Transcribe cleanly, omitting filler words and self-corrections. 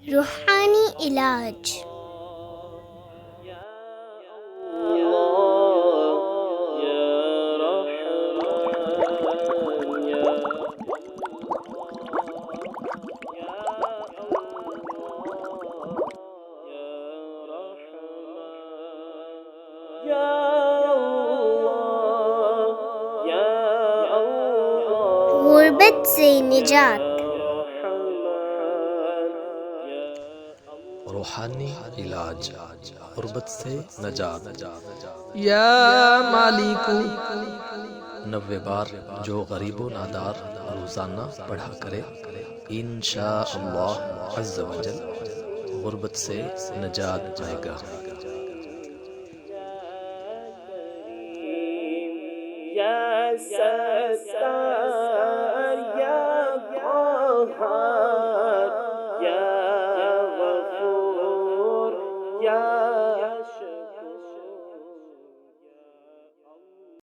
रूहानी इलाज। गुर्बत से निजात। रूहानी इलाज, गुर्बत से नजात। या मालिकू 90 बार जो गरीबो नादार रोजाना पढ़ा करे, इंशाअल्लाह अज़्ज़ व जल गुर्बत से नजात पाएगा। या सत्तार या क़हार या गफूर या